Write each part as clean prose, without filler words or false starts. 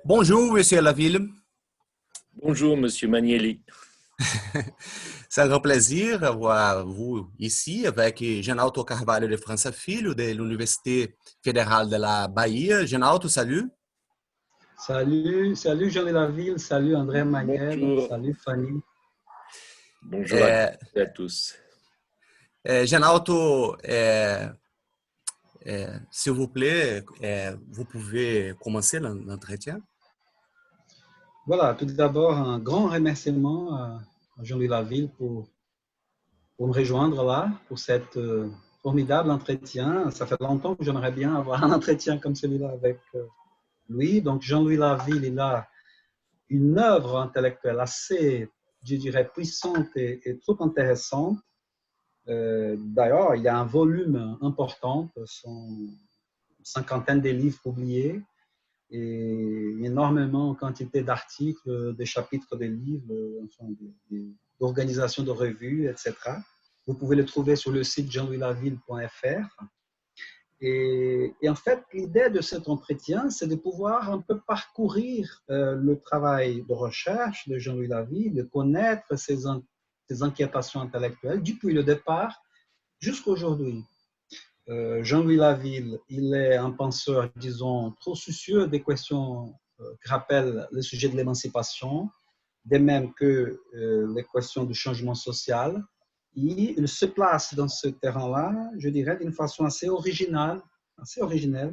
Bonjour, Monsieur Laville. Bonjour, Monsieur Manieli. C'est un grand plaisir d'avoir vous ici avec Genalto Carvalho de França Filho, de l'Université fédérale de la Bahia. Genalto, salut. Salut Jean de la Ville, salut André Maniel, Bonjour. salut Fanny. Bonjour à tous. Genalto, s'il vous plaît, vous pouvez commencer l'entretien? Voilà, tout d'abord, un grand remerciement à Jean de la Ville pour me rejoindre là, pour cette formidable entretien. Ça fait longtemps que j'aimerais bien avoir un entretien comme celui-là avec lui. Donc, Jean-Louis Laville, il a une œuvre intellectuelle assez, je dirais, puissante et trop intéressante. D'ailleurs, il y a un volume important, une cinquantaine de livres publiés et énormément en quantité d'articles, de chapitres de livres, enfin, d'organisations de revues, etc. Vous pouvez le trouver sur le site jeanlouislaville.fr. Et en fait, l'idée de cet entretien, c'est de pouvoir un peu parcourir le travail de recherche de Jean-Louis Laville, de connaître ses inquiétations intellectuelles depuis le départ jusqu'à aujourd'hui. Jean-Louis Laville, il est un penseur, disons, trop soucieux des questions qui rappellent le sujet de l'émancipation, de même que les questions du changement social. Et il se place dans ce terrain-là, je dirais, d'une façon assez originale, assez originelle.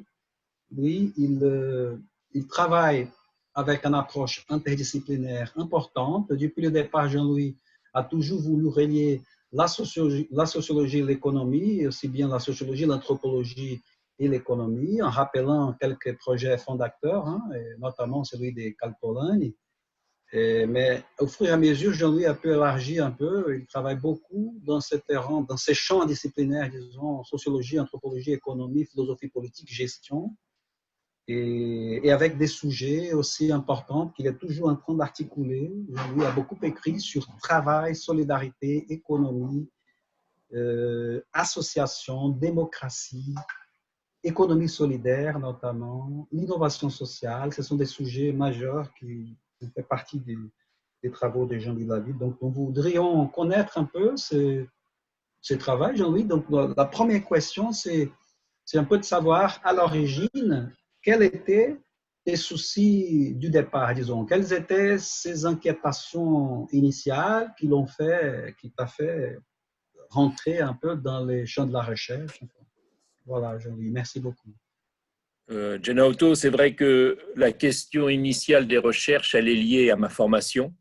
Lui, il travaille avec une approche interdisciplinaire importante. Depuis le départ, Jean-Louis a toujours voulu relier la sociologie et l'économie, aussi bien la sociologie, l'anthropologie et l'économie, en rappelant quelques projets fondateurs, et notamment celui de Calpolani. Mais au fur et à mesure, Jean-Louis a pu élargir un peu. Il travaille beaucoup dans ces terrains, dans ces champs disciplinaires, disons, sociologie, anthropologie, économie, philosophie politique, gestion, et avec des sujets aussi importants qu'il est toujours en train d'articuler. Jean-Louis a beaucoup écrit sur travail, solidarité, économie, association, démocratie, économie solidaire notamment, l'innovation sociale. Ce sont des sujets majeurs qui font partie des travaux de Jean-Louis Laville. Donc, nous voudrions connaître un peu ce travail, Jean-Louis. Donc, la première question, c'est un peu de savoir à l'origine quels étaient les soucis du départ, disons. Quelles étaient ces inquiétations initiales qui t'a fait rentrer un peu dans les champs de la recherche. Voilà, Jean-Louis, merci beaucoup. Genauto, c'est vrai que la question initiale des recherches, elle est liée à ma formation.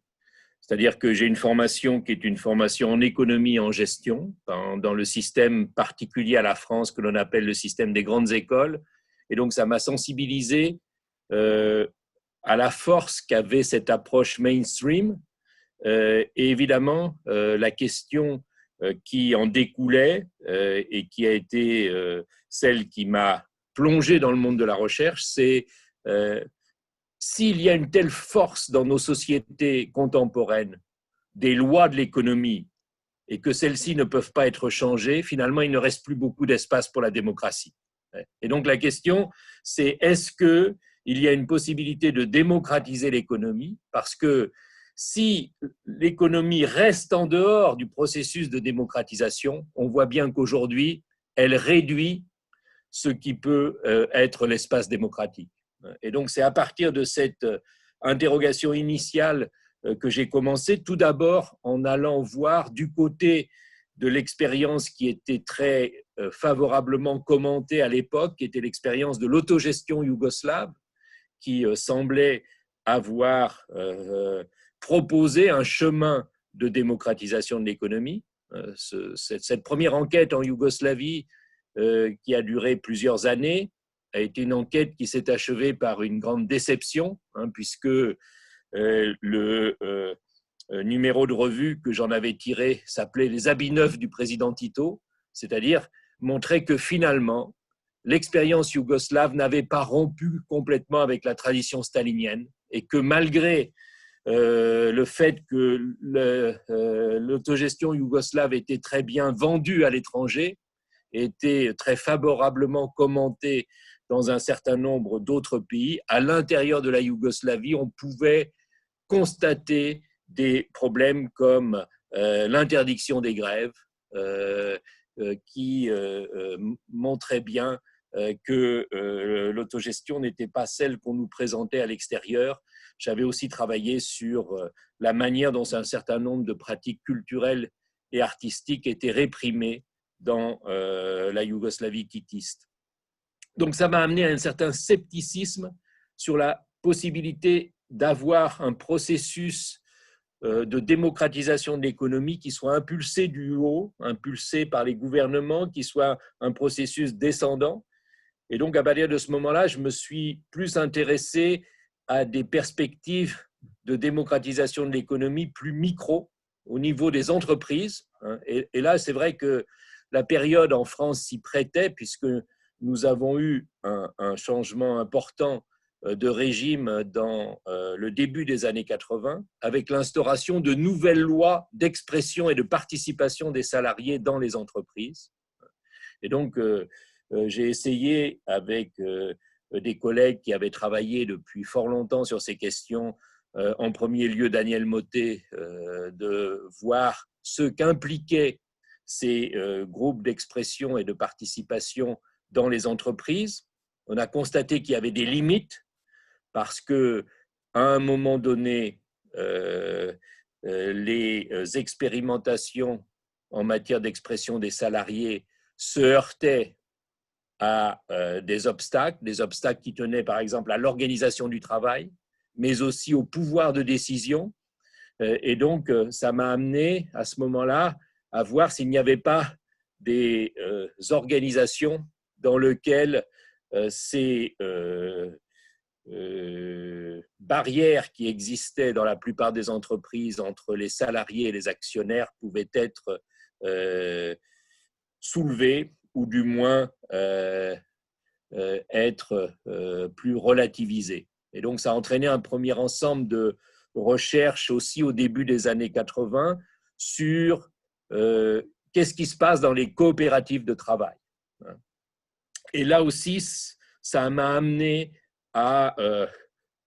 C'est-à-dire que j'ai une formation qui est une formation en économie et en gestion, dans le système particulier à la France que l'on appelle le système des grandes écoles. Et donc, ça m'a sensibilisé à la force qu'avait cette approche mainstream. Et évidemment, la question qui en découlait et qui a été celle qui m'a plongé dans le monde de la recherche, c'est s'il y a une telle force dans nos sociétés contemporaines des lois de l'économie et que celles-ci ne peuvent pas être changées, finalement, il ne reste plus beaucoup d'espace pour la démocratie. Et donc la question, c'est est-ce qu'il y a une possibilité de démocratiser l'économie? Parce que si l'économie reste en dehors du processus de démocratisation, on voit bien qu'aujourd'hui, elle réduit ce qui peut être l'espace démocratique. Et donc, c'est à partir de cette interrogation initiale que j'ai commencé, tout d'abord en allant voir du côté de l'expérience qui était très favorablement commentée à l'époque, qui était l'expérience de l'autogestion yougoslave, qui semblait avoir proposé un chemin de démocratisation de l'économie. Cette première enquête en Yougoslavie, qui a duré plusieurs années, a été une enquête qui s'est achevée par une grande déception, puisque le numéro de revue que j'en avais tiré s'appelait « Les habits neufs du président Tito », c'est-à-dire montrer que finalement, l'expérience yougoslave n'avait pas rompu complètement avec la tradition stalinienne et que malgré le fait que l'autogestion yougoslave était très bien vendue à l'étranger, était très favorablement commentée dans un certain nombre d'autres pays. À l'intérieur de la Yougoslavie, on pouvait constater des problèmes comme l'interdiction des grèves, qui montrait bien que l'autogestion n'était pas celle qu'on nous présentait à l'extérieur. J'avais aussi travaillé sur la manière dont un certain nombre de pratiques culturelles et artistiques étaient réprimées dans la Yougoslavie titiste. Donc ça m'a amené à un certain scepticisme sur la possibilité d'avoir un processus de démocratisation de l'économie qui soit impulsé du haut, impulsé par les gouvernements, qui soit un processus descendant. Et donc, à partir de ce moment-là, je me suis plus intéressé à des perspectives de démocratisation de l'économie plus micro, au niveau des entreprises. Et là, c'est vrai que la période en France s'y prêtait, puisque nous avons eu un changement important de régime dans le début des années 80, avec l'instauration de nouvelles lois d'expression et de participation des salariés dans les entreprises. Et donc, j'ai essayé, avec des collègues qui avaient travaillé depuis fort longtemps sur ces questions, en premier lieu Daniel Mottet, de voir ce qu'impliquaient ces groupes d'expression et de participation dans les entreprises. On a constaté qu'il y avait des limites, parce que à un moment donné, les expérimentations en matière d'expression des salariés se heurtaient à des obstacles qui tenaient par exemple à l'organisation du travail, mais aussi au pouvoir de décision. Et donc, ça m'a amené à ce moment-là à voir s'il n'y avait pas des organisations dans lesquelles ces barrières qui existaient dans la plupart des entreprises entre les salariés et les actionnaires pouvaient être soulevées, ou du moins être plus relativisées. Et donc, ça a entraîné un premier ensemble de recherches aussi au début des années 80 sur qu'est-ce qui se passe dans les coopératives de travail. Et là aussi, ça m'a amené à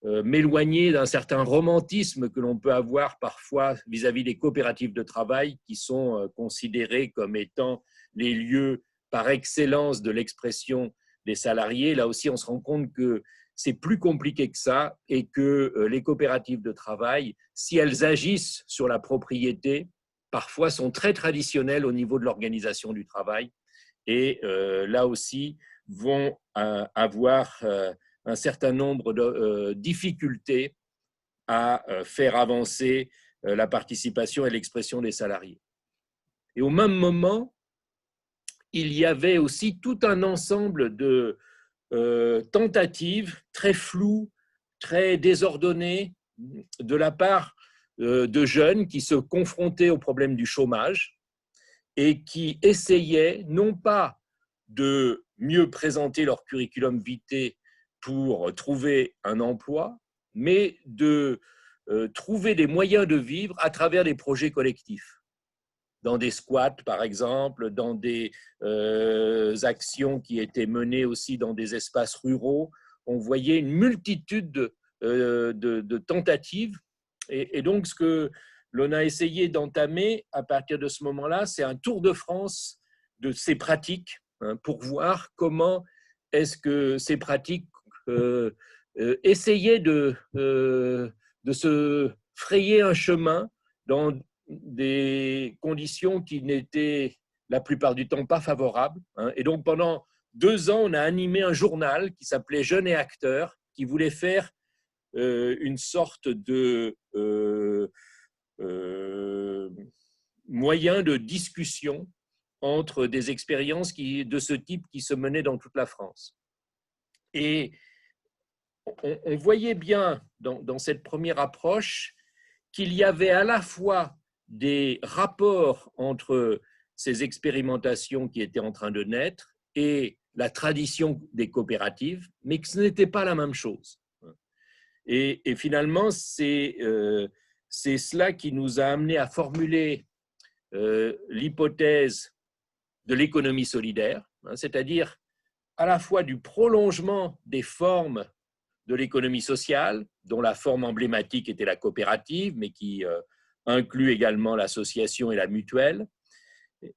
m'éloigner d'un certain romantisme que l'on peut avoir parfois vis-à-vis des coopératives de travail, qui sont considérées comme étant les lieux par excellence de l'expression des salariés. Là aussi, on se rend compte que c'est plus compliqué que ça, et que les coopératives de travail, si elles agissent sur la propriété, parfois sont très traditionnelles au niveau de l'organisation du travail, et là aussi vont avoir un certain nombre de difficultés à faire avancer la participation et l'expression des salariés. Et au même moment, il y avait aussi tout un ensemble de tentatives très floues, très désordonnées de la part de jeunes qui se confrontaient au problème du chômage et qui essayaient non pas de mieux présenter leur curriculum vitae pour trouver un emploi, mais de trouver des moyens de vivre à travers des projets collectifs. Dans des squats, par exemple, dans des actions qui étaient menées aussi dans des espaces ruraux. On voyait une multitude de tentatives. Et donc, ce que l'on a essayé d'entamer à partir de ce moment-là, c'est un tour de France de ces pratiques, pour voir comment est-ce que ces pratiques essayaient de se frayer un chemin dans des conditions qui n'étaient la plupart du temps pas favorables. Et donc, pendant 2 ans, on a animé un journal qui s'appelait Jeunes et Acteurs, qui voulait faire une sorte de moyen de discussion entre des expériences de ce type qui se menaient dans toute la France. Et on voyait bien dans cette première approche qu'il y avait à la fois des rapports entre ces expérimentations qui étaient en train de naître et la tradition des coopératives, mais que ce n'était pas la même chose. Et finalement, c'est cela qui nous a amené à formuler l'hypothèse de l'économie solidaire, c'est-à-dire à la fois du prolongement des formes de l'économie sociale, dont la forme emblématique était la coopérative, mais qui inclut également l'association et la mutuelle.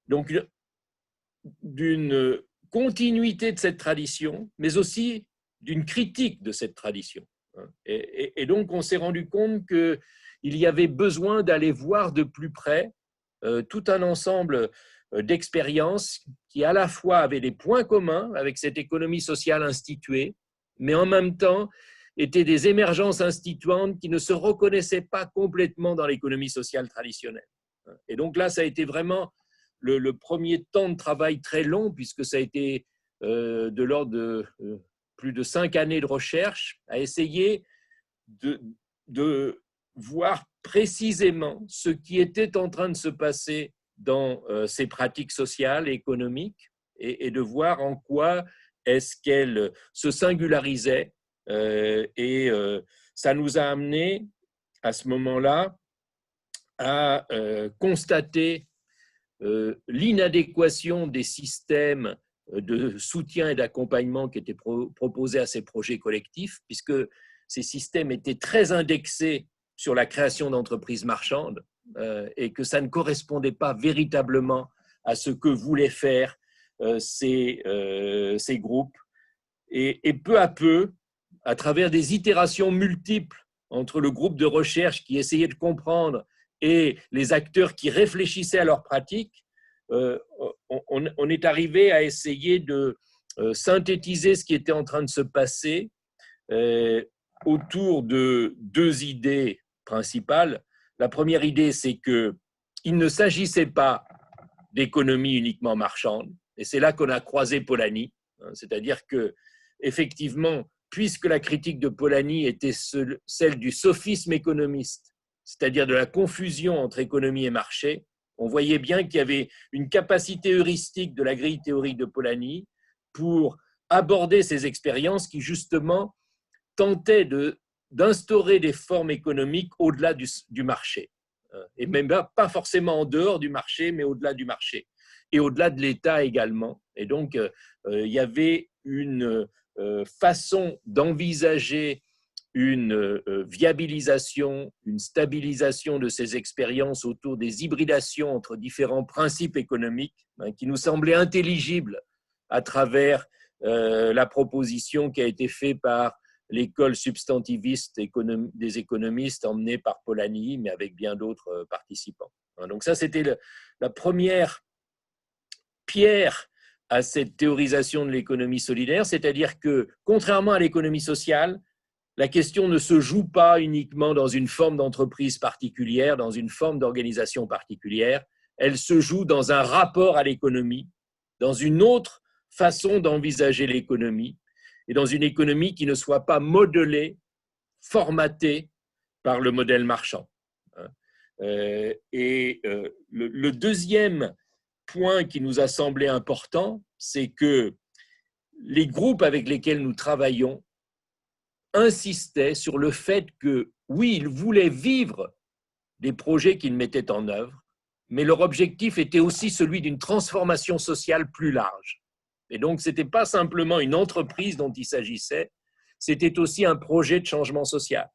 Donc, d'une continuité de cette tradition, mais aussi d'une critique de cette tradition. Et donc, on s'est rendu compte qu'il y avait besoin d'aller voir de plus près tout un ensemble d'expériences qui, à la fois, avaient des points communs avec cette économie sociale instituée, mais en même temps, étaient des émergences instituantes qui ne se reconnaissaient pas complètement dans l'économie sociale traditionnelle. Et donc là, ça a été vraiment le premier temps de travail très long, puisque ça a été de l'ordre de plus de 5 années de recherche, à essayer de voir précisément ce qui était en train de se passer dans ces pratiques sociales et économiques, et de voir en quoi est-ce qu'elles se singularisaient. Et ça nous a amené à ce moment-là à constater l'inadéquation des systèmes de soutien et d'accompagnement qui étaient proposés à ces projets collectifs, puisque ces systèmes étaient très indexés sur la création d'entreprises marchandes et que ça ne correspondait pas véritablement à ce que voulaient faire ces groupes. Et peu à peu, à travers des itérations multiples entre le groupe de recherche qui essayait de comprendre et les acteurs qui réfléchissaient à leurs pratiques, on est arrivé à essayer de synthétiser ce qui était en train de se passer autour de 2 idées principales. La première idée, c'est qu'il ne s'agissait pas d'économie uniquement marchande, et c'est là qu'on a croisé Polanyi, c'est-à-dire que, effectivement, puisque la critique de Polanyi était celle du sophisme économiste, c'est-à-dire de la confusion entre économie et marché, on voyait bien qu'il y avait une capacité heuristique de la grille théorique de Polanyi pour aborder ces expériences qui, justement, tentaient d'instaurer des formes économiques au-delà du marché. Et même pas forcément en dehors du marché, mais au-delà du marché. Et au-delà de l'État également. Et donc, il y avait une façon d'envisager une viabilisation, une stabilisation de ces expériences autour des hybridations entre différents principes économiques qui nous semblaient intelligibles à travers la proposition qui a été faite par l'école substantiviste des économistes emmenée par Polanyi, mais avec bien d'autres participants. Donc ça, c'était la première pierre à cette théorisation de l'économie solidaire, c'est-à-dire que, contrairement à l'économie sociale, la question ne se joue pas uniquement dans une forme d'entreprise particulière, dans une forme d'organisation particulière, elle se joue dans un rapport à l'économie, dans une autre façon d'envisager l'économie, et dans une économie qui ne soit pas modelée, formatée par le modèle marchand. Et le deuxième point qui nous a semblé important, c'est que les groupes avec lesquels nous travaillons insistaient sur le fait que, oui, ils voulaient vivre des projets qu'ils mettaient en œuvre, mais leur objectif était aussi celui d'une transformation sociale plus large. Et donc, ce n'était pas simplement une entreprise dont il s'agissait, c'était aussi un projet de changement social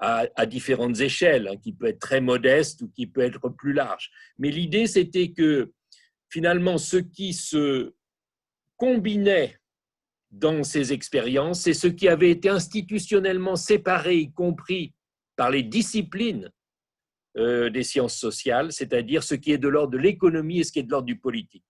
à différentes échelles, qui peut être très modeste ou qui peut être plus large. Mais l'idée, c'était que finalement, ce qui se combinait dans ces expériences, c'est ce qui avait été institutionnellement séparé, y compris par les disciplines des sciences sociales, c'est-à-dire ce qui est de l'ordre de l'économie et ce qui est de l'ordre du politique.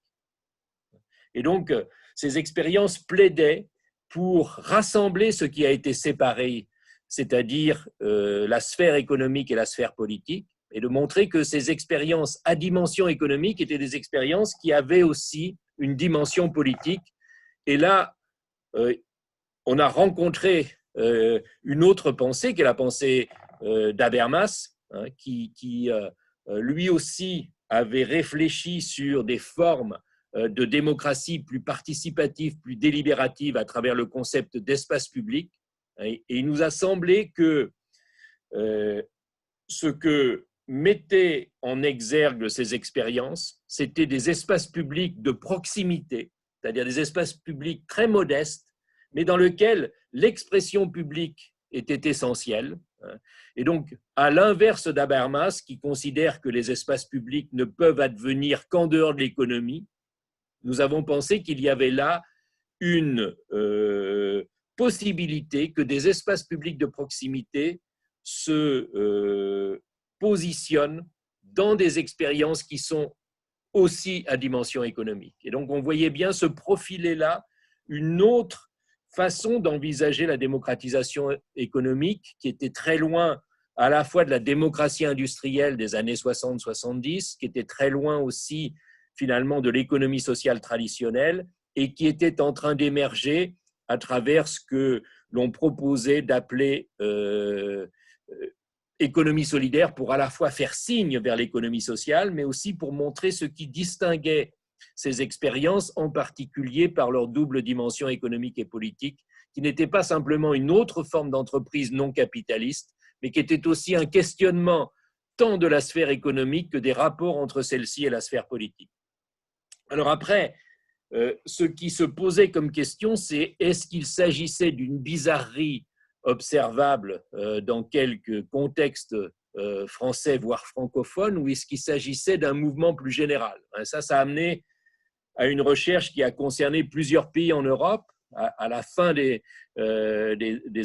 Et donc, ces expériences plaidaient pour rassembler ce qui a été séparé, c'est-à-dire la sphère économique et la sphère politique, et de montrer que ces expériences à dimension économique étaient des expériences qui avaient aussi une dimension politique. Et là, on a rencontré une autre pensée, qui est la pensée d'Habermas, qui lui aussi avait réfléchi sur des formes de démocratie plus participative, plus délibérative à travers le concept d'espace public. Et il nous a semblé que ce que mettaient en exergue ces expériences, c'était des espaces publics de proximité, c'est-à-dire des espaces publics très modestes, mais dans lesquels l'expression publique était essentielle. Et donc, à l'inverse d'Habermas, qui considère que les espaces publics ne peuvent advenir qu'en dehors de l'économie, nous avons pensé qu'il y avait là une possibilité que des espaces publics de proximité se positionnent dans des expériences qui sont aussi à dimension économique. Et donc, on voyait bien se profiler là une autre façon d'envisager la démocratisation économique qui était très loin à la fois de la démocratie industrielle des années 60-70, qui était très loin aussi finalement de l'économie sociale traditionnelle et qui était en train d'émerger à travers ce que l'on proposait d'appeler économie solidaire, pour à la fois faire signe vers l'économie sociale, mais aussi pour montrer ce qui distinguait ces expériences, en particulier par leur double dimension économique et politique, qui n'était pas simplement une autre forme d'entreprise non capitaliste, mais qui était aussi un questionnement tant de la sphère économique que des rapports entre celle-ci et la sphère politique. Alors après, ce qui se posait comme question, c'est est-ce qu'il s'agissait d'une bizarrerie observable dans quelques contextes français, voire francophones, ou est-ce qu'il s'agissait d'un mouvement plus général? Ça a amené à une recherche qui a concerné plusieurs pays en Europe à la fin des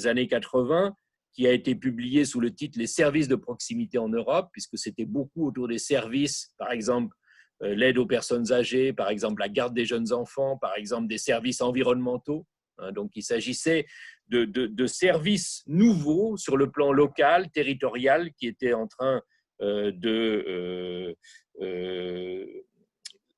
années 80, qui a été publiée sous le titre « Les services de proximité en Europe », puisque c'était beaucoup autour des services, par exemple l'aide aux personnes âgées, par exemple la garde des jeunes enfants, par exemple des services environnementaux. Donc, il s'agissait de services nouveaux sur le plan local, territorial, qui étaient en train de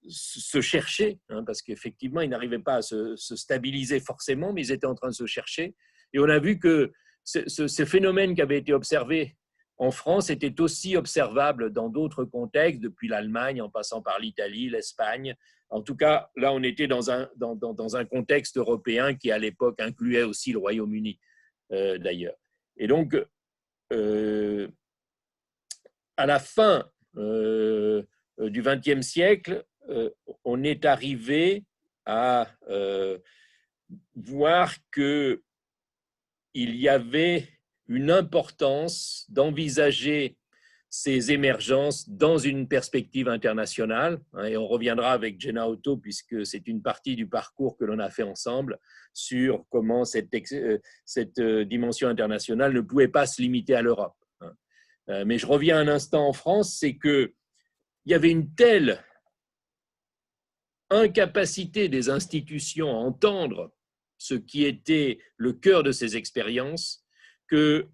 se chercher, parce qu'effectivement, ils n'arrivaient pas à se stabiliser forcément, mais ils étaient en train de se chercher. Et on a vu que ce phénomène qui avait été observé en France était aussi observable dans d'autres contextes, depuis l'Allemagne, en passant par l'Italie, l'Espagne. En tout cas, là, on était dans un contexte européen qui, à l'époque, incluait aussi le Royaume-Uni, d'ailleurs. Et donc, à la fin du XXe siècle, on est arrivé à voir qu'il y avait une importance d'envisager ces émergences dans une perspective internationale. Et on reviendra avec Jenna Otto, puisque c'est une partie du parcours que l'on a fait ensemble, sur comment cette dimension internationale ne pouvait pas se limiter à l'Europe. Mais je reviens un instant en France, c'est qu'il y avait une telle incapacité des institutions à entendre ce qui était le cœur de ces expériences, que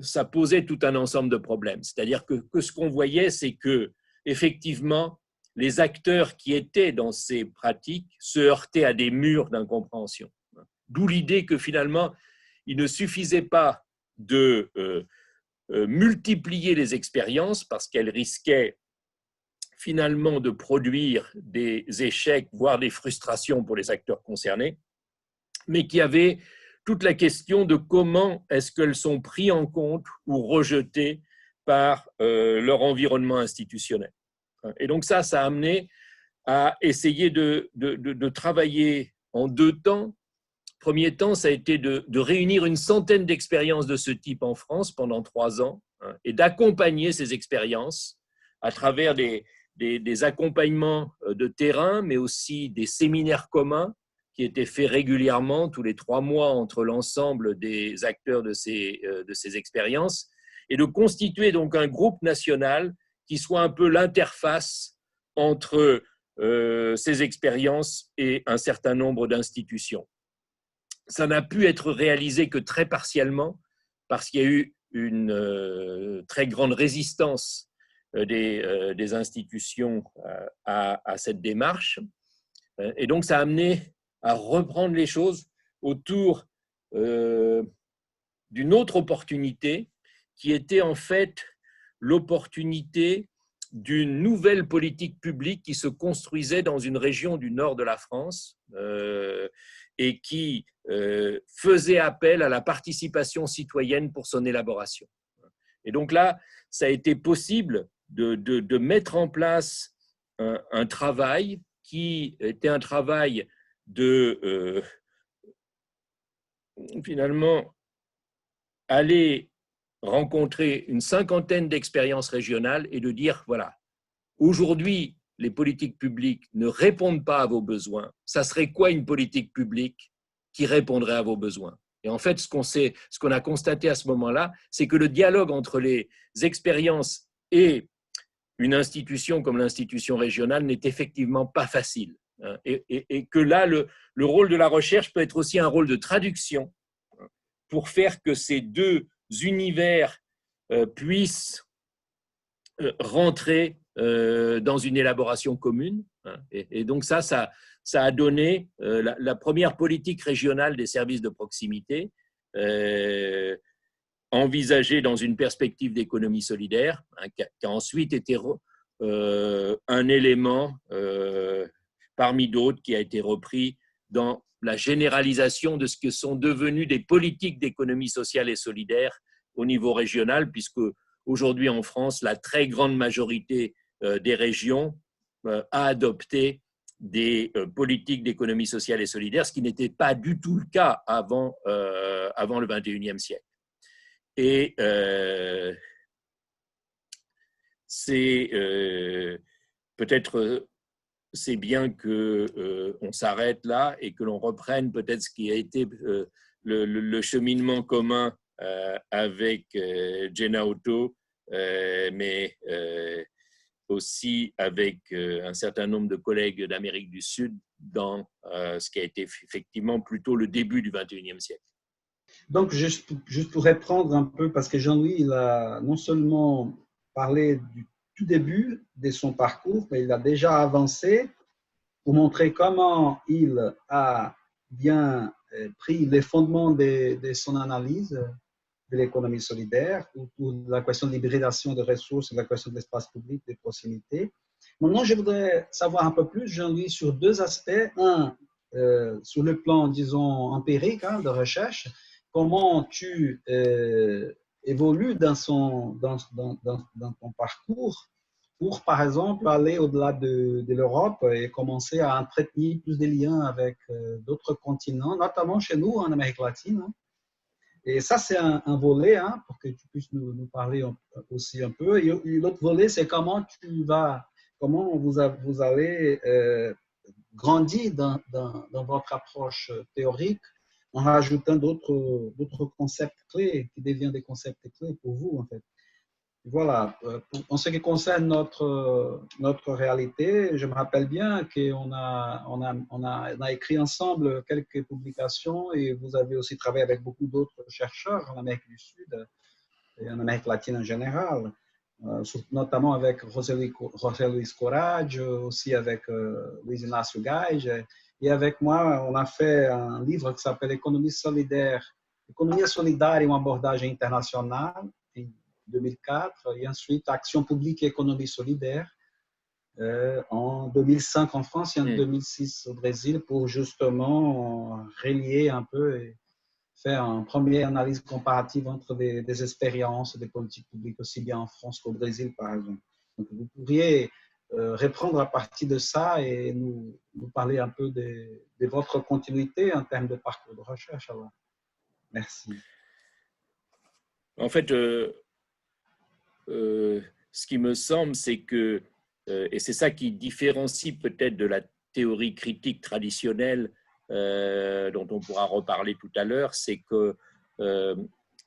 ça posait tout un ensemble de problèmes. C'est-à-dire que ce qu'on voyait, c'est que effectivement, les acteurs qui étaient dans ces pratiques se heurtaient à des murs d'incompréhension. D'où l'idée que finalement, il ne suffisait pas de multiplier les expériences parce qu'elles risquaient finalement de produire des échecs, voire des frustrations pour les acteurs concernés, mais qu'il y avait toute la question de comment est-ce qu'elles sont prises en compte ou rejetées par leur environnement institutionnel. Et donc ça a amené à essayer de travailler en deux temps. Premier temps, ça a été de réunir une centaine d'expériences de ce type en France pendant 3 ans et d'accompagner ces expériences à travers des accompagnements de terrain, mais aussi des séminaires communs qui étaient faits régulièrement tous les 3 mois entre l'ensemble des acteurs de ces expériences, et de constituer donc un groupe national qui soit un peu l'interface entre ces expériences et un certain nombre d'institutions. Ça n'a pu être réalisé que très partiellement parce qu'il y a eu une très grande résistance des institutions à cette démarche. Et donc, ça a amené à reprendre les choses autour d'une autre opportunité qui était en fait l'opportunité d'une nouvelle politique publique qui se construisait dans une région du nord de la France et qui faisait appel à la participation citoyenne pour son élaboration. Et donc là, ça a été possible de mettre en place un travail qui était un travail de finalement aller rencontrer une cinquantaine d'expériences régionales et de dire, voilà, aujourd'hui, les politiques publiques ne répondent pas à vos besoins. Ça serait quoi une politique publique qui répondrait à vos besoins? Et en fait, ce qu'on a constaté à ce moment-là, c'est que le dialogue entre les expériences et une institution comme l'institution régionale n'est effectivement pas facile. Et que là, le rôle de la recherche peut être aussi un rôle de traduction pour faire que ces deux univers puissent rentrer dans une élaboration commune. Et donc ça a donné la première politique régionale des services de proximité, envisagée dans une perspective d'économie solidaire, qui a ensuite été un élément parmi d'autres qui a été repris dans la généralisation de ce que sont devenues des politiques d'économie sociale et solidaire au niveau régional, puisque aujourd'hui en France, la très grande majorité des régions a adopté des politiques d'économie sociale et solidaire, ce qui n'était pas du tout le cas avant le XXIe siècle. Et c'est peut-être c'est bien qu'on s'arrête là et que l'on reprenne peut-être ce qui a été le cheminement commun avec Jenna Otto, mais aussi avec un certain nombre de collègues d'Amérique du Sud dans ce qui a été effectivement plutôt le début du XXIe siècle. Donc, juste pour reprendre un peu, parce que Jean-Louis, il a non seulement parlé du tout début de son parcours, mais il a déjà avancé pour montrer comment il a bien pris les fondements de son analyse de l'économie solidaire, autour de la question de l'hybridation des ressources et de la question de l'espace public, des proximités. Maintenant, je voudrais savoir un peu plus, Jean-Louis, sur deux aspects. Un, sur le plan, disons, empirique de recherche, comment tu évolues dans ton parcours pour, par exemple, aller au-delà de l'Europe et commencer à entretenir plus de liens avec d'autres continents, notamment chez nous, en Amérique latine. Et ça, c'est un volet, pour que tu puisses nous parler aussi un peu. Et l'autre volet, c'est comment vous allez grandir dans votre approche théorique en rajoutant d'autres concepts clés qui deviennent des concepts clés pour vous, en fait. Voilà, en ce qui concerne notre réalité, je me rappelle bien qu'on a écrit ensemble quelques publications et vous avez aussi travaillé avec beaucoup d'autres chercheurs en Amérique du Sud et en Amérique latine en général, notamment avec José Luis Courage, aussi avec Luis Inácio Gage. Et avec moi, on a fait un livre qui s'appelle Économie solidaire, Économie solidaire et une abordagem internationale, en 2004, et ensuite Action publique et économie solidaire en 2005 en France et en 2006 au Brésil, pour justement relier un peu et faire une première analyse comparative entre des expériences des politiques publiques aussi bien en France qu'au Brésil, par exemple. Donc, vous pourriez reprendre à partir de ça et nous parler un peu de votre continuité en termes de parcours de recherche. Alors, merci. En fait, ce qui me semble, c'est que, et c'est ça qui différencie peut-être de la théorie critique traditionnelle dont on pourra reparler tout à l'heure, c'est que,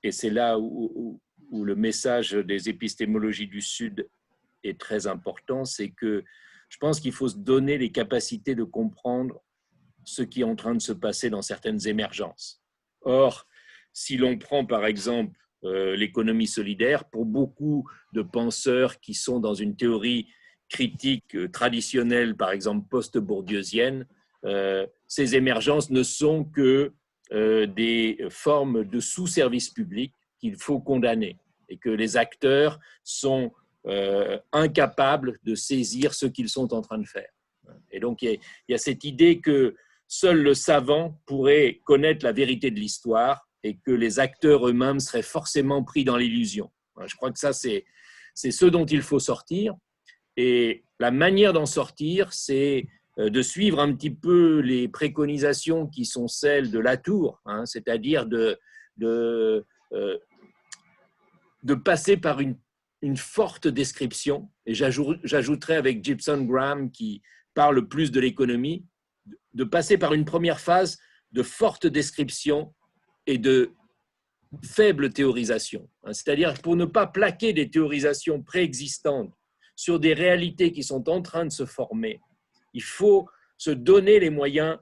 et c'est là où le message des épistémologies du Sud est très important, c'est que je pense qu'il faut se donner les capacités de comprendre ce qui est en train de se passer dans certaines émergences. Or, si l'on prend par exemple l'économie solidaire, pour beaucoup de penseurs qui sont dans une théorie critique traditionnelle, par exemple post-bourdieusienne, ces émergences ne sont que des formes de sous-service public qu'il faut condamner et que les acteurs sont incapables de saisir ce qu'ils sont en train de faire. Et donc, il y a cette idée que seul le savant pourrait connaître la vérité de l'histoire et que les acteurs eux-mêmes seraient forcément pris dans l'illusion. Je crois que ça, c'est ce dont il faut sortir. Et la manière d'en sortir, c'est de suivre un petit peu les préconisations qui sont celles de Latour, hein, c'est-à-dire de passer par une forte description, et j'ajouterai avec Gibson Graham qui parle plus de l'économie, de passer par une première phase de forte description et de faible théorisation. C'est-à-dire pour ne pas plaquer des théorisations préexistantes sur des réalités qui sont en train de se former, il faut se donner les moyens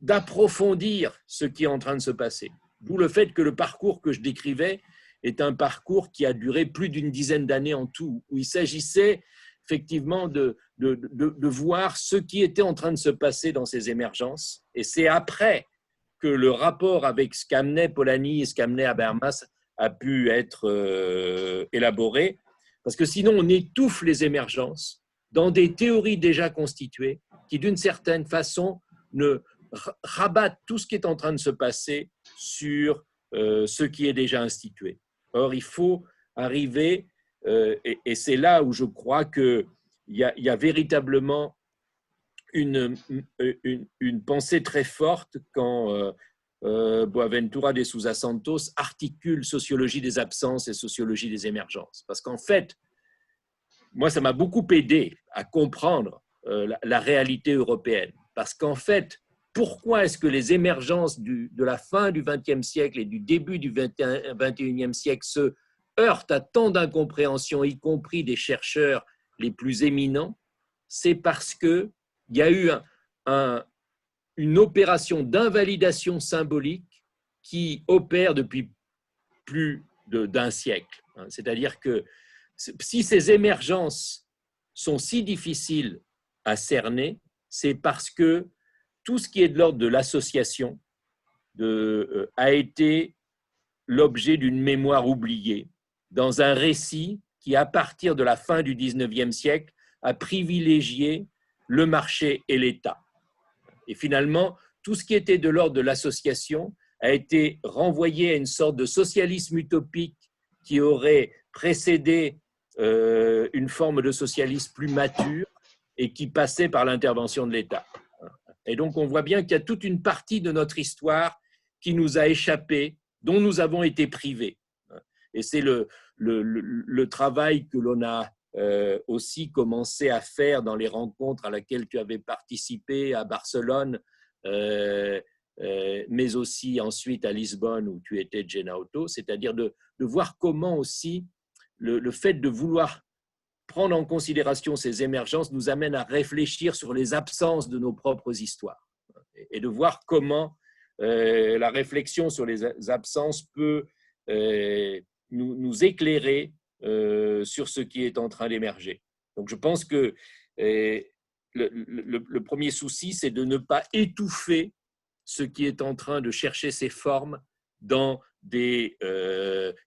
d'approfondir ce qui est en train de se passer. D'où le fait que le parcours que je décrivais est un parcours qui a duré plus d'une dizaine d'années en tout, où il s'agissait effectivement de voir ce qui était en train de se passer dans ces émergences. Et c'est après que le rapport avec ce qu'amenait Polanyi et ce qu'amenait Habermas a pu être élaboré, parce que sinon on étouffe les émergences dans des théories déjà constituées qui, d'une certaine façon, ne rabattent tout ce qui est en train de se passer sur ce qui est déjà institué. Or, il faut arriver, et c'est là où je crois qu'il y a véritablement une pensée très forte quand Boaventura de Sousa Santos articule sociologie des absences et sociologie des émergences. Parce qu'en fait, moi, ça m'a beaucoup aidé à comprendre la réalité européenne. Parce qu'en fait, pourquoi est-ce que les émergences de la fin du XXe siècle et du début du XXIe siècle se heurtent à tant d'incompréhension, y compris des chercheurs les plus éminents? C'est parce qu'il y a eu une opération d'invalidation symbolique qui opère depuis plus d'un siècle. C'est-à-dire que si ces émergences sont si difficiles à cerner, c'est parce que tout ce qui est de l'ordre de l'association a été l'objet d'une mémoire oubliée dans un récit qui, à partir de la fin du XIXe siècle, a privilégié le marché et l'État. Et finalement, tout ce qui était de l'ordre de l'association a été renvoyé à une sorte de socialisme utopique qui aurait précédé une forme de socialisme plus mature et qui passait par l'intervention de l'État. Et donc, on voit bien qu'il y a toute une partie de notre histoire qui nous a échappé, dont nous avons été privés. Et c'est le travail que l'on a aussi commencé à faire dans les rencontres à laquelle tu avais participé à Barcelone, mais aussi ensuite à Lisbonne où tu étais Genauto, c'est-à-dire de voir comment aussi le fait de vouloir prendre en considération ces émergences nous amène à réfléchir sur les absences de nos propres histoires et de voir comment la réflexion sur les absences peut nous éclairer sur ce qui est en train d'émerger. Donc je pense que le premier souci, c'est de ne pas étouffer ce qui est en train de chercher ses formes dans des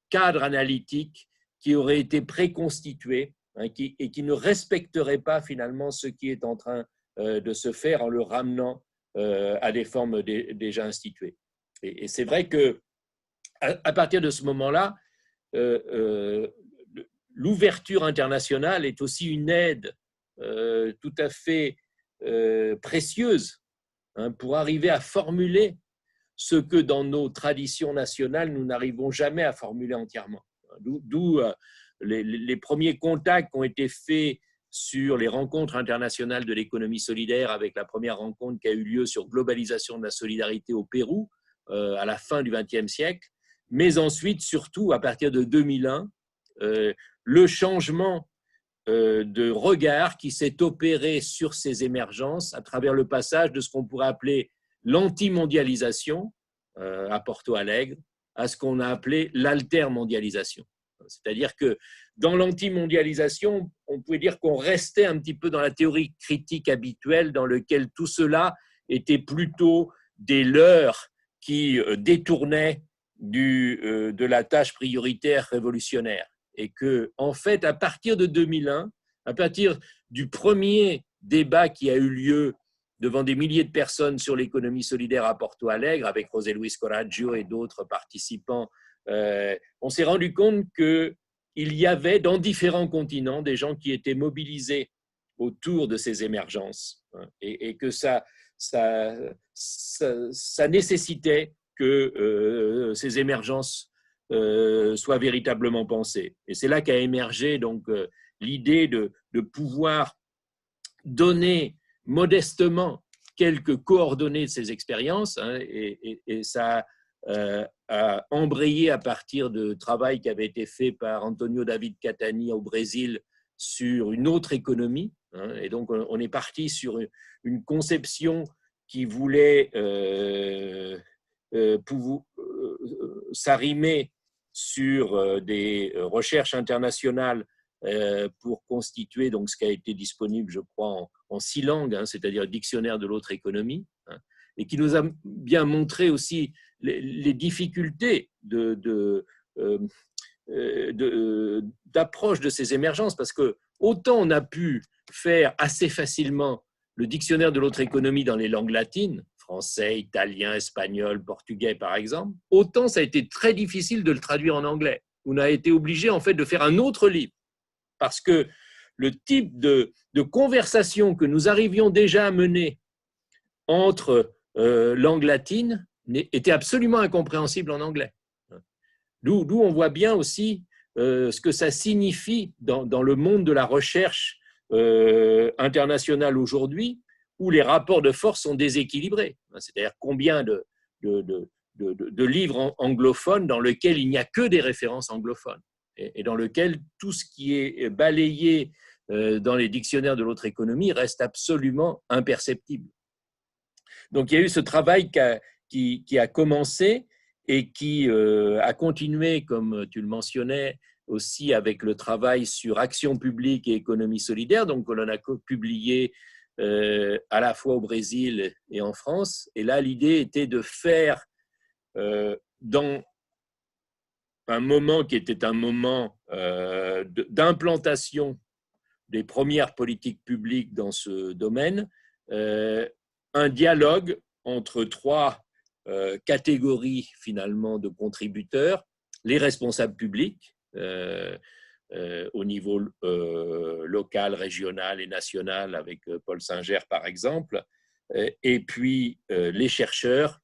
cadres analytiques qui auraient été préconstitués et qui ne respecteraient pas finalement ce qui est en train de se faire en le ramenant à des formes déjà instituées. Et c'est vrai qu'à partir de ce moment-là, l'ouverture internationale est aussi une aide tout à fait précieuse pour arriver à formuler ce que dans nos traditions nationales, nous n'arrivons jamais à formuler entièrement. D'où les premiers contacts qui ont été faits sur les rencontres internationales de l'économie solidaire, avec la première rencontre qui a eu lieu sur globalisation de la solidarité au Pérou à la fin du XXe siècle, mais ensuite, surtout à partir de 2001, le changement de regard qui s'est opéré sur ces émergences à travers le passage de ce qu'on pourrait appeler l'antimondialisation à Porto Alegre à ce qu'on a appelé l'altermondialisation. C'est-à-dire que dans l'antimondialisation, on pouvait dire qu'on restait un petit peu dans la théorie critique habituelle dans laquelle tout cela était plutôt des leurres qui détournaient de la tâche prioritaire révolutionnaire. Et que, en fait, à partir de 2001, à partir du premier débat qui a eu lieu devant des milliers de personnes sur l'économie solidaire à Porto Alegre, avec José Luis Coraggio et d'autres participants, on s'est rendu compte que il y avait dans différents continents des gens qui étaient mobilisés autour de ces émergences, hein, et que ça nécessitait que ces émergences soient véritablement pensées. Et c'est là qu'a émergé donc l'idée de pouvoir donner modestement quelques coordonnées de ces expériences, hein, et ça a embrayé à partir de travail qui avait été fait par Antonio David Catani au Brésil sur une autre économie, hein, et donc on est parti sur une conception qui voulait s'arrimer sur des recherches internationales pour constituer donc ce qui a été disponible, je crois, en 6 langues, hein, c'est-à-dire le dictionnaire de l'autre économie, hein, et qui nous a bien montré aussi les difficultés d'approche de ces émergences, parce que autant on a pu faire assez facilement le dictionnaire de l'autre économie dans les langues latines, français, italien, espagnol, portugais par exemple, autant ça a été très difficile de le traduire en anglais. On a été obligé en fait de faire un autre livre, parce que le type de conversation que nous arrivions déjà à mener entre langues latines était absolument incompréhensible en anglais. D'où on voit bien aussi ce que ça signifie dans le monde de la recherche internationale aujourd'hui, où les rapports de force sont déséquilibrés. C'est-à-dire combien de livres anglophones dans lesquels il n'y a que des références anglophones, et dans lequel tout ce qui est balayé dans les dictionnaires de l'autre économie reste absolument imperceptible. Donc il y a eu ce travail qui a commencé et qui a continué, comme tu le mentionnais, aussi avec le travail sur action publique et économie solidaire, donc que l'on a publié à la fois au Brésil et en France. Et là, l'idée était de faire dans un moment qui était un moment d'implantation des premières politiques publiques dans ce domaine, un dialogue entre 3 catégories finalement de contributeurs: les responsables publics au niveau local, régional et national, avec Paul Singer par exemple, et puis les chercheurs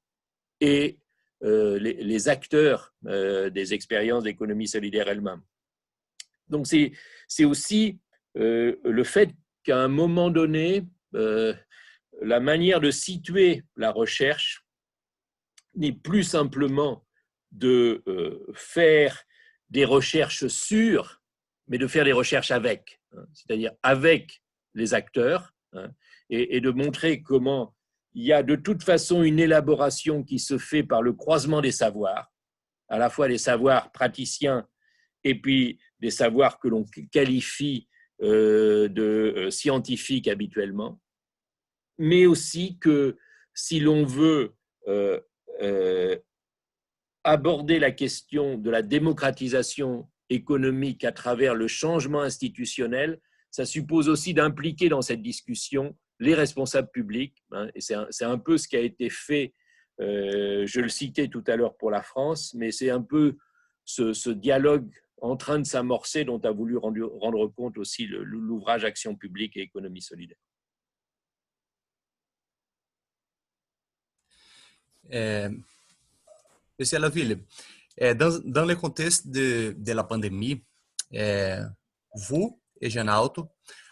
et les acteurs des expériences d'économie solidaire elles-mêmes. Donc c'est aussi le fait qu'à un moment donné, la manière de situer la recherche n'est plus simplement de faire des recherches sur, mais de faire des recherches avec, hein, c'est-à-dire avec les acteurs, hein, et de montrer comment il y a de toute façon une élaboration qui se fait par le croisement des savoirs, à la fois des savoirs praticiens et puis des savoirs que l'on qualifie de scientifiques habituellement, mais aussi que si l'on veut aborder la question de la démocratisation économique à travers le changement institutionnel, ça suppose aussi d'impliquer dans cette discussion les responsables publics, hein, et c'est un peu ce qui a été fait, je le citais tout à l'heure pour la France, mais c'est un peu ce dialogue en train de s'amorcer dont a voulu rendre compte aussi l'ouvrage Action publique et économie solidaire. Monsieur Laville, dans le contexte de la pandémie, vous et Genauto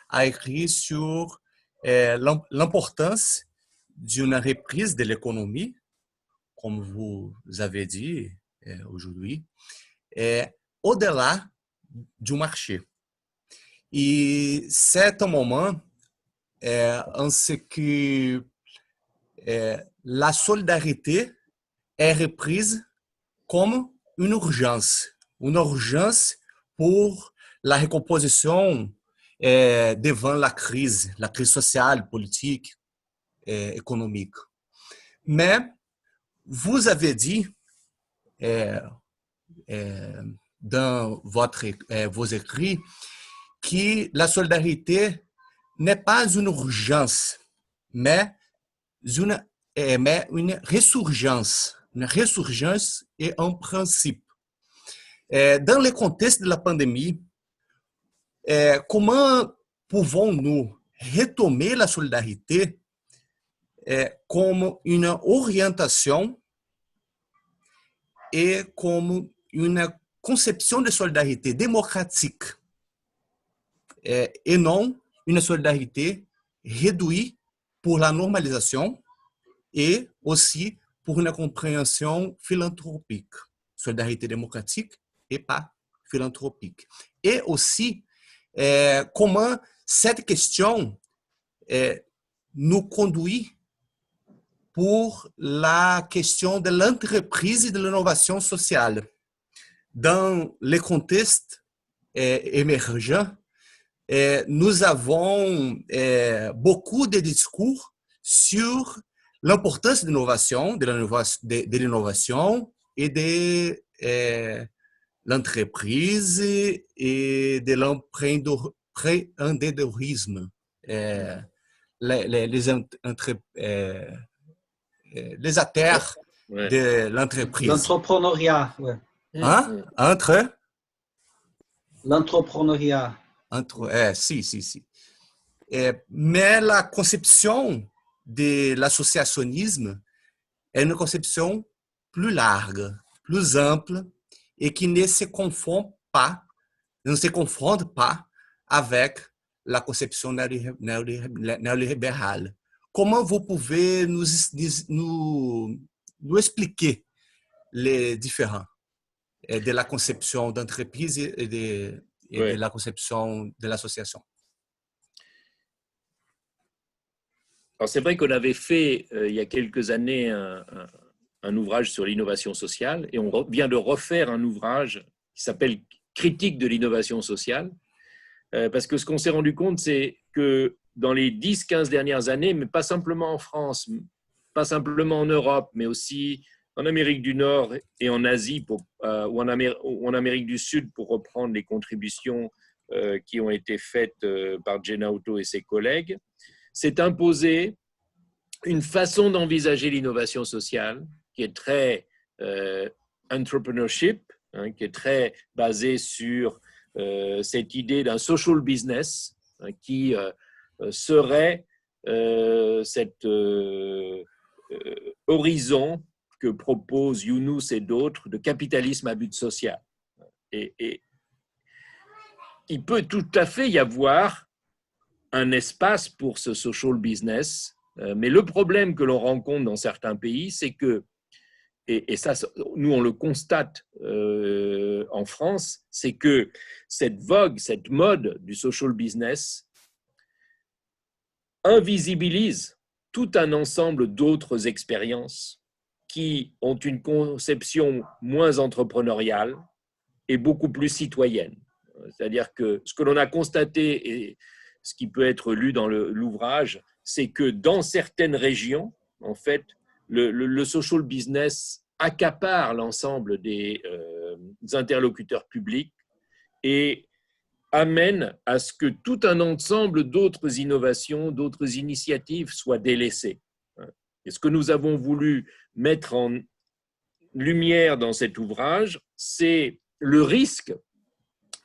a écrit sur l'importance d'une reprise de l'économie, comme vous avez dit aujourd'hui, au-delà du marché. Et c'est un moment en ce que la solidarité est reprise comme une urgence pour la recomposition devant la crise sociale, politique, économique. Mais vous avez dit dans vos écrits que la solidarité n'est pas une urgence, mais une résurgence. Une résurgence est un principe. Dans le contexte de la pandémie, comment pouvons-nous retomer la solidarité como une orientation et comme une conception de solidarité démocratique et non une solidarité réduite pour la normalisation et aussi pour une compréhension philanthropique. Solidarité démocratique et pas philanthropique. Et aussi, comment cette question nous conduit pour la question de l'entreprise et de l'innovation sociale. Dans le contexte émergent, nous avons beaucoup de discours sur l'importance de l'innovation, de l'innovation et de l'entreprise et de l'emprendeurisme. Les affaires de l'entreprise. L'entrepreneuriat, oui. Hein? Entre? L'entrepreneuriat. Si. Mais la conception de l'associationnisme est une conception plus large, plus ample et qui ne se confronte pas avec la conception néolibérale. Comment vous pouvez nous expliquer les différents de la conception d'entreprise et de la conception de l'association? Alors c'est vrai qu'on avait fait il y a quelques années un ouvrage sur l'innovation sociale et on vient de refaire un ouvrage qui s'appelle Critique de l'innovation sociale parce que ce qu'on s'est rendu compte, c'est que dans les 10-15 dernières années, mais pas simplement en France, pas simplement en Europe, mais aussi en Amérique du Nord et en Asie ou en Amérique du Sud, pour reprendre les contributions qui ont été faites par Genauto et ses collègues, s'est imposée une façon d'envisager l'innovation sociale qui est très entrepreneurship, qui est très basée sur cette idée d'un social business qui serait cet horizon que proposent Yunus et d'autres de capitalisme à but social. Et il peut tout à fait y avoir un espace pour ce social business, mais le problème que l'on rencontre dans certains pays, c'est que, et ça, nous on le constate en France, c'est que cette vogue, cette mode du social business invisibilise tout un ensemble d'autres expériences qui ont une conception moins entrepreneuriale et beaucoup plus citoyenne. C'est-à-dire que ce que l'on a constaté et ce qui peut être lu dans l'ouvrage, c'est que dans certaines régions, en fait, le social business accapare l'ensemble des interlocuteurs publics et amène à ce que tout un ensemble d'autres innovations, d'autres initiatives soient délaissées. Et ce que nous avons voulu mettre en lumière dans cet ouvrage, c'est le risque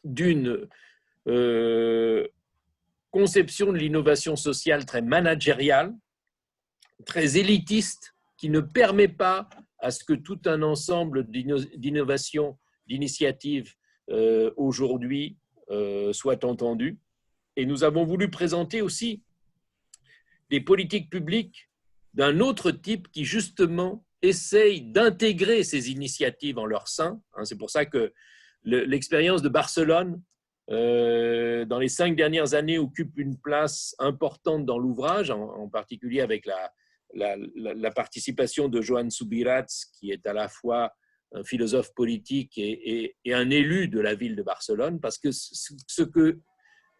d'une conception de l'innovation sociale très managériale, très élitiste, qui ne permet pas à ce que tout un ensemble d'innovations, d'initiatives aujourd'hui soient entendues. Et nous avons voulu présenter aussi des politiques publiques d'un autre type qui justement essayent d'intégrer ces initiatives en leur sein. C'est pour ça que l'expérience de Barcelone, dans les 5 dernières années, occupe une place importante dans l'ouvrage, en particulier avec la participation de Joan Subirats, qui est à la fois un philosophe politique et un élu de la ville de Barcelone, parce que ce que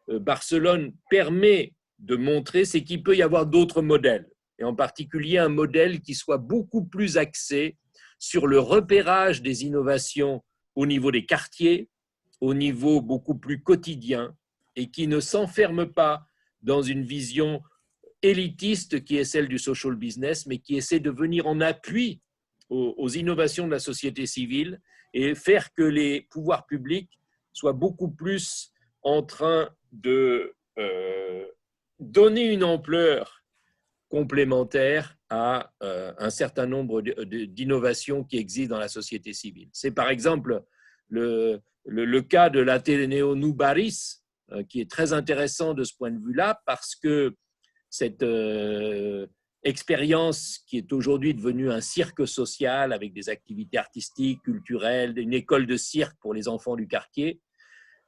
Barcelone permet de montrer, c'est qu'il peut y avoir d'autres modèles, et en particulier un modèle qui soit beaucoup plus axé sur le repérage des innovations au niveau des quartiers, au niveau beaucoup plus quotidien, et qui ne s'enferme pas dans une vision élitiste qui est celle du social business, mais qui essaie de venir en appui aux innovations de la société civile et faire que les pouvoirs publics soient beaucoup plus en train de donner une ampleur complémentaire à un certain nombre d'innovations qui existent dans la société civile. C'est par exemple le cas de l'Ateneo Nubaris, qui est très intéressant de ce point de vue-là, parce que cette expérience qui est aujourd'hui devenue un cirque social avec des activités artistiques, culturelles, une école de cirque pour les enfants du quartier.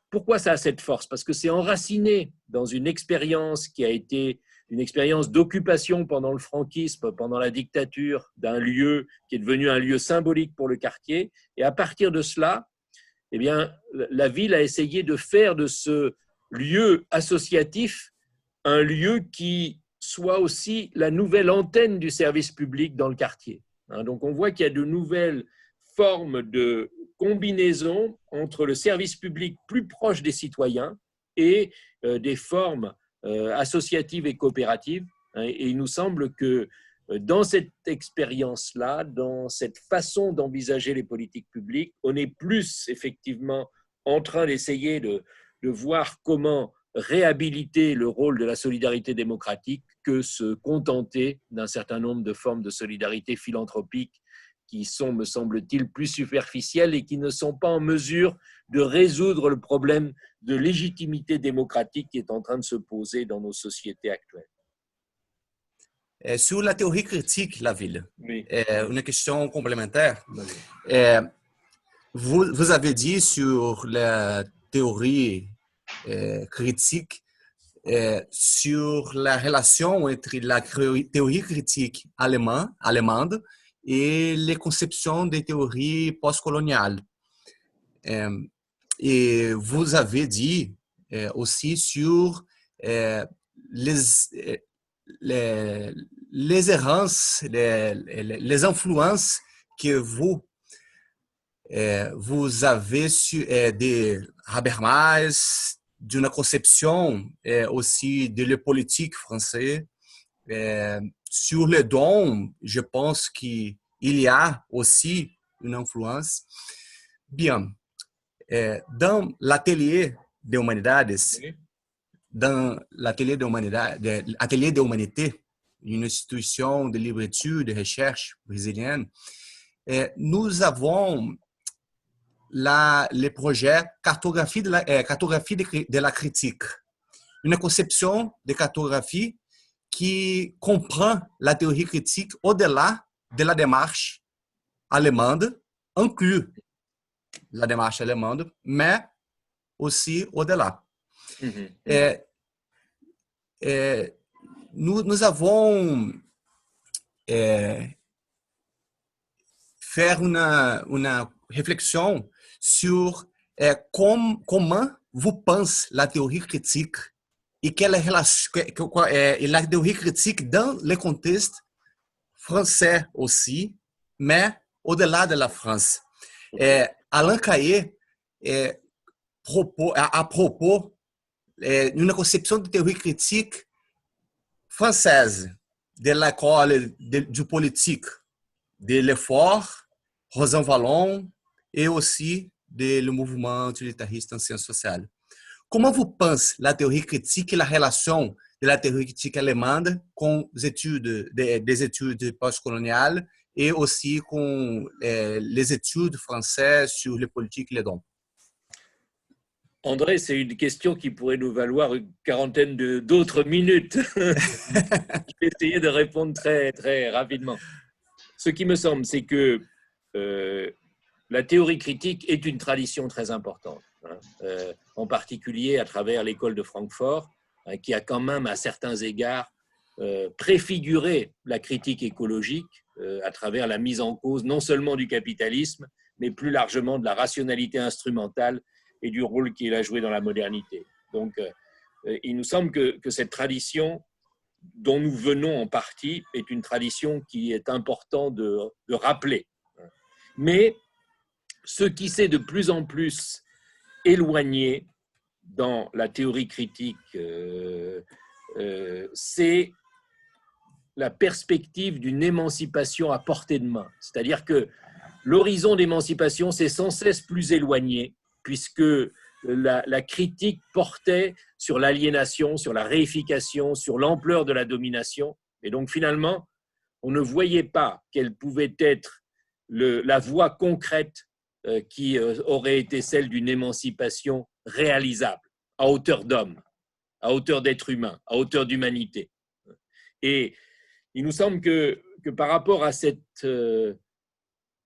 Pourquoi ça a cette force? Parce que c'est enraciné dans une expérience qui a été une expérience d'occupation pendant le franquisme, pendant la dictature, d'un lieu qui est devenu un lieu symbolique pour le quartier. Et à partir de cela, eh bien, la ville a essayé de faire de ce lieu associatif un lieu qui soit aussi la nouvelle antenne du service public dans le quartier. Donc on voit qu'il y a de nouvelles formes de combinaison entre le service public plus proche des citoyens et des formes associatives et coopératives. Et il nous semble que dans cette expérience-là, dans cette façon d'envisager les politiques publiques, on est plus effectivement en train d'essayer de voir comment réhabiliter le rôle de la solidarité démocratique que se contenter d'un certain nombre de formes de solidarité philanthropique qui sont, me semble-t-il, plus superficielles et qui ne sont pas en mesure de résoudre le problème de légitimité démocratique qui est en train de se poser dans nos sociétés actuelles. Sur la théorie critique, la ville, Oui. Une question complémentaire. Oui. Vous avez dit sur la théorie critique, sur la relation entre la théorie critique allemande et les conceptions des théories postcoloniales. Et vous avez dit aussi sur les errances, les influences que vous avez de Habermas, d'une conception aussi de la politique française. Sur les dons, je pense qu'il y a aussi une influence. Bien, dans l'atelier de humanidades, dans l'atelier de humanité, une institution de libre étude, de recherche brésilienne, nous avons le projet cartographie de la critique, une conception de cartographie qui comprend la théorie critique au-delà de la démarche allemande, inclut la démarche allemande, mais aussi au-delà. Nous avons fait une réflexion sur comment vous pensez la théorie critique et quelle est la théorie critique dans le contexte français aussi, mais au-delà de la France. Alain Caillé, à propos d'une conception de théorie critique française de l'école du politique, de l'effort, Rosan Vallon et aussi do mouvement utilitariste en sciences sociales. Comment vous pensez la théorie critique et la relation de la théorie critique allemande com des études postcoloniales et aussi com les études françaises sur les politiques et les dons? André, c'est une question qui pourrait nous valoir une quarantaine d'autres minutes. Je vais essayer de répondre très, très rapidement. Ce qui me semble, c'est que la théorie critique est une tradition très importante, en particulier à travers l'école de Francfort, qui a quand même, à certains égards, préfiguré la critique écologique à travers la mise en cause non seulement du capitalisme, mais plus largement de la rationalité instrumentale et du rôle qu'il a joué dans la modernité. Donc, il nous semble que cette tradition dont nous venons en partie est une tradition qui est important de rappeler. Mais ce qui s'est de plus en plus éloigné dans la théorie critique, c'est la perspective d'une émancipation à portée de main. C'est-à-dire que l'horizon d'émancipation s'est sans cesse plus éloigné, puisque la critique portait sur l'aliénation, sur la réification, sur l'ampleur de la domination. Et donc finalement, on ne voyait pas quelle pouvait être la voie concrète qui aurait été celle d'une émancipation réalisable, à hauteur d'homme, à hauteur d'être humain, à hauteur d'humanité. Et il nous semble que par rapport à cette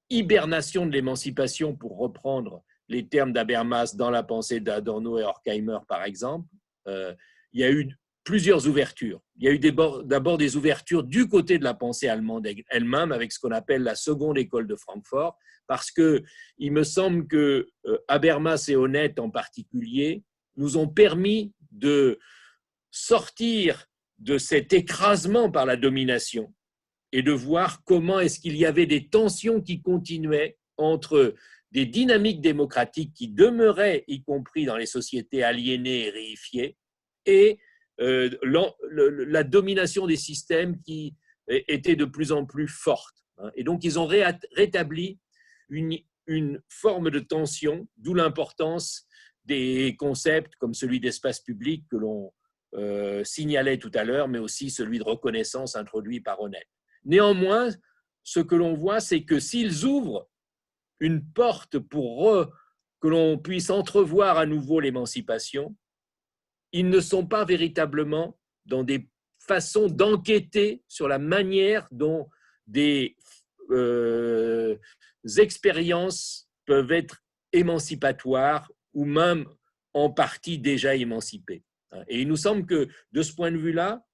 hibernation de l'émancipation, pour reprendre les termes d'Habermas dans la pensée d'Adorno et Horkheimer, par exemple, il y a eu plusieurs ouvertures. Il y a eu d'abord des ouvertures du côté de la pensée allemande elle-même, avec ce qu'on appelle la seconde école de Francfort, parce qu'il me semble que Habermas et Honneth en particulier nous ont permis de sortir de cet écrasement par la domination et de voir comment est-ce qu'il y avait des tensions qui continuaient entre des dynamiques démocratiques qui demeuraient, y compris dans les sociétés aliénées et réifiées, et la domination des systèmes qui était de plus en plus forte. Et donc, ils ont rétabli une forme de tension, d'où l'importance des concepts comme celui d'espace public que l'on signalait tout à l'heure, mais aussi celui de reconnaissance introduit par Honneth. Néanmoins, ce que l'on voit, c'est que s'ils ouvrent une porte pour que l'on puisse entrevoir à nouveau l'émancipation, ils ne sont pas véritablement dans des façons d'enquêter sur la manière dont des expériences peuvent être émancipatoires ou même en partie déjà émancipées. Et il nous semble que de ce point de vue-là,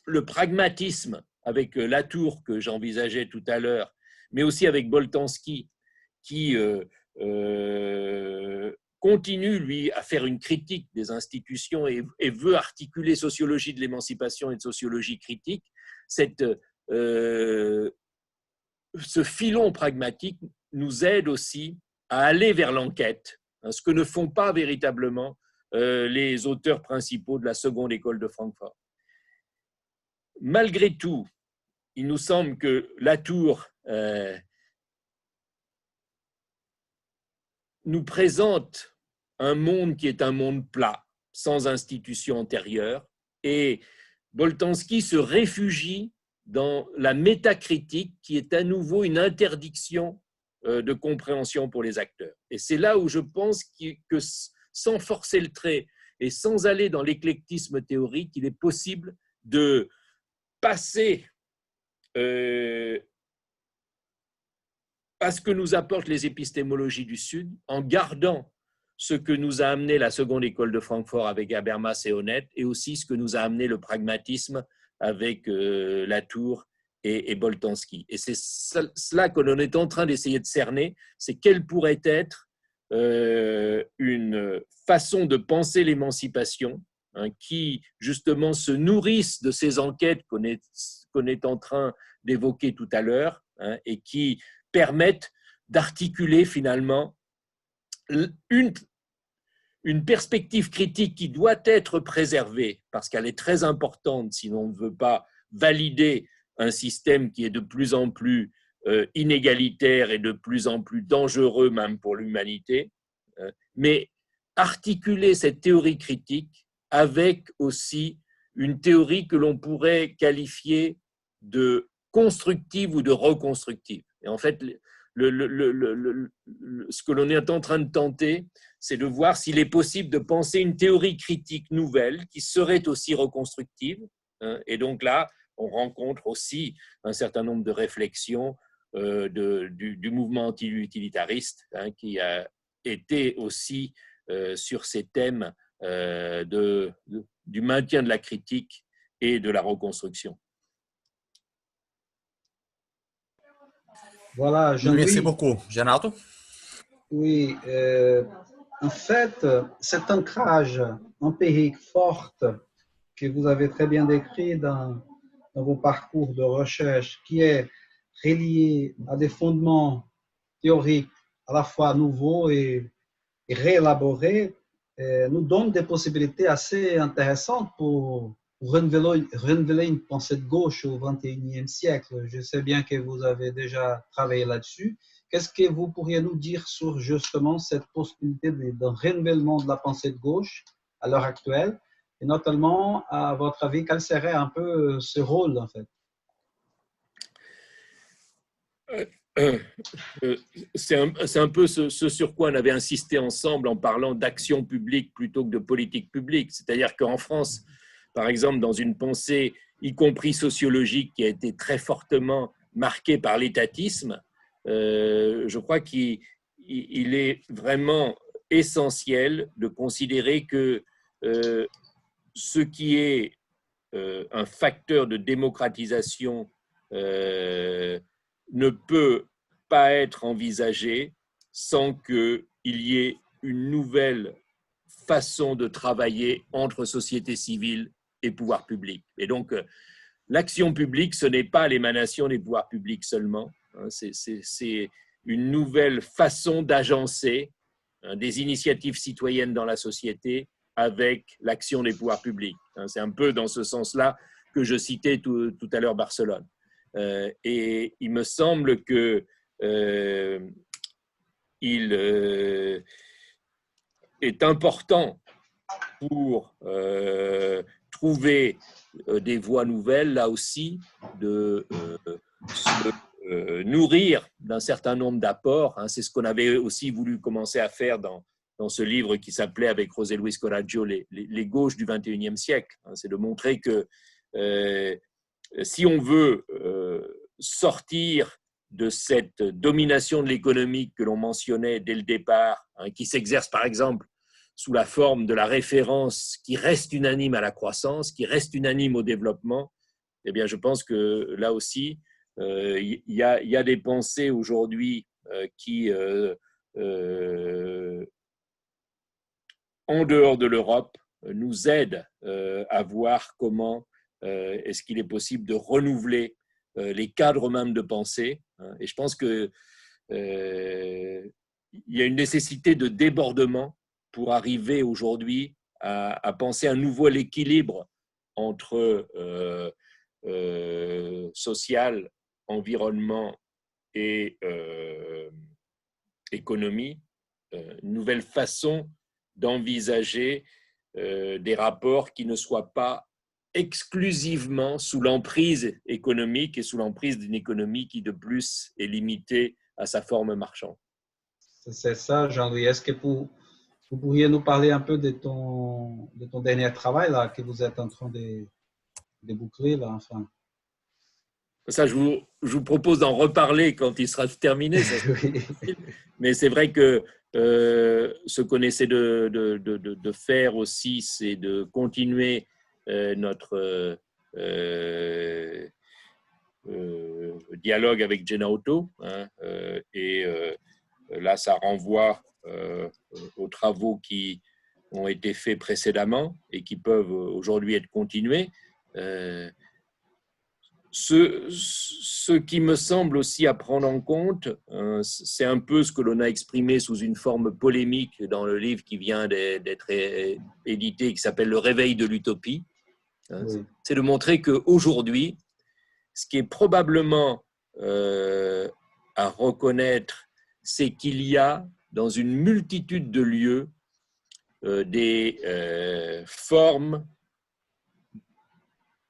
le pragmatisme avec Latour que j'envisageais tout à l'heure, mais aussi avec Boltanski qui continue, lui, à faire une critique des institutions et veut articuler sociologie de l'émancipation et de sociologie critique, ce filon pragmatique nous aide aussi à aller vers l'enquête, ce que ne font pas véritablement les auteurs principaux de la seconde école de Francfort. Malgré tout, il nous semble que Latour nous présente un monde qui est un monde plat, sans institution antérieure, et Boltanski se réfugie dans la métacritique qui est à nouveau une interdiction de compréhension pour les acteurs. Et c'est là où je pense que sans forcer le trait et sans aller dans l'éclectisme théorique, il est possible de passer à ce que nous apportent les épistémologies du Sud, en gardant ce que nous a amené la seconde école de Francfort avec Habermas et Honneth, et aussi ce que nous a amené le pragmatisme avec Latour et Boltanski. Et c'est cela que l'on est en train d'essayer de cerner, c'est quelle pourrait être une façon de penser l'émancipation qui, justement, se nourrissent de ces enquêtes qu'on est en train d'évoquer tout à l'heure et qui permettent d'articuler finalement une perspective critique qui doit être préservée parce qu'elle est très importante si l'on ne veut pas valider un système qui est de plus en plus inégalitaire et de plus en plus dangereux même pour l'humanité, mais articuler cette théorie critique avec aussi une théorie que l'on pourrait qualifier de constructive ou de reconstructive. Et en fait, ce que l'on est en train de tenter, c'est de voir s'il est possible de penser une théorie critique nouvelle qui serait aussi reconstructive. Et donc là, on rencontre aussi un certain nombre de réflexions du mouvement anti-utilitariste qui a été aussi sur ces thèmes du maintien de la critique et de la reconstruction. Voilà, Merci beaucoup. Genaldo? Oui, en fait, cet ancrage empirique fort que vous avez très bien décrit dans vos parcours de recherche, qui est relié à des fondements théoriques à la fois nouveaux et réélaborés, nous donne des possibilités assez intéressantes pour renouveler une pensée de gauche au XXIe siècle. Je sais bien que vous avez déjà travaillé là-dessus qu'est-ce que vous pourriez nous dire sur justement cette possibilité d'un renouvellement de la pensée de gauche à l'heure actuelle? Et notamment, à votre avis, quel serait un peu ce rôle en fait? C'est un peu ce sur quoi on avait insisté ensemble en parlant d'action publique plutôt que de politique publique. C'est-à-dire qu'en France, par exemple, dans une pensée, y compris sociologique, qui a été très fortement marquée par l'étatisme, je crois qu'il est vraiment essentiel de considérer que ce qui est un facteur de démocratisation ne peut pas être envisagé sans qu'il y ait une nouvelle façon de travailler entre société civile et pouvoir public. Et donc, l'action publique, ce n'est pas l'émanation des pouvoirs publics seulement, c'est une nouvelle façon d'agencer des initiatives citoyennes dans la société avec l'action des pouvoirs publics. C'est un peu dans ce sens-là que je citais tout à l'heure Barcelone. Et il me semble que il est important pour trouver des voies nouvelles, là aussi, de se nourrir d'un certain nombre d'apports. C'est ce qu'on avait aussi voulu commencer à faire dans ce livre qui s'appelait avec José Luis Coraggio les gauches du XXIe siècle. C'est de montrer que si on veut sortir de cette domination de l'économie que l'on mentionnait dès le départ, qui s'exerce par exemple sous la forme de la référence qui reste unanime à la croissance, qui reste unanime au développement, eh bien je pense que là aussi, il y a des pensées aujourd'hui qui, en dehors de l'Europe, nous aident à voir comment est-ce qu'il est possible de renouveler les cadres même de pensée. Et je pense qu'il y a une nécessité de débordement pour arriver aujourd'hui à penser un nouvel équilibre entre social, environnement et économie, une nouvelle façon d'envisager des rapports qui ne soient pas exclusivement sous l'emprise économique et sous l'emprise d'une économie qui de plus est limitée à sa forme marchande. C'est ça, Jean-Louis. Est-ce que vous pourriez nous parler un peu de ton dernier travail là, que vous êtes en train de boucler là, enfin? Ça, je vous propose d'en reparler quand il sera terminé. Ça sera Oui. Mais c'est vrai que ce qu'on essaie de faire aussi, c'est de continuer notre dialogue avec Genauto. Et là, ça renvoie aux travaux qui ont été faits précédemment et qui peuvent aujourd'hui être continués. Ce qui me semble aussi à prendre en compte, c'est un peu ce que l'on a exprimé sous une forme polémique dans le livre qui vient d'être édité, qui s'appelle « Le réveil de l'utopie ». Oui. C'est de montrer qu'aujourd'hui, ce qui est probablement à reconnaître, c'est qu'il y a dans une multitude de lieux des formes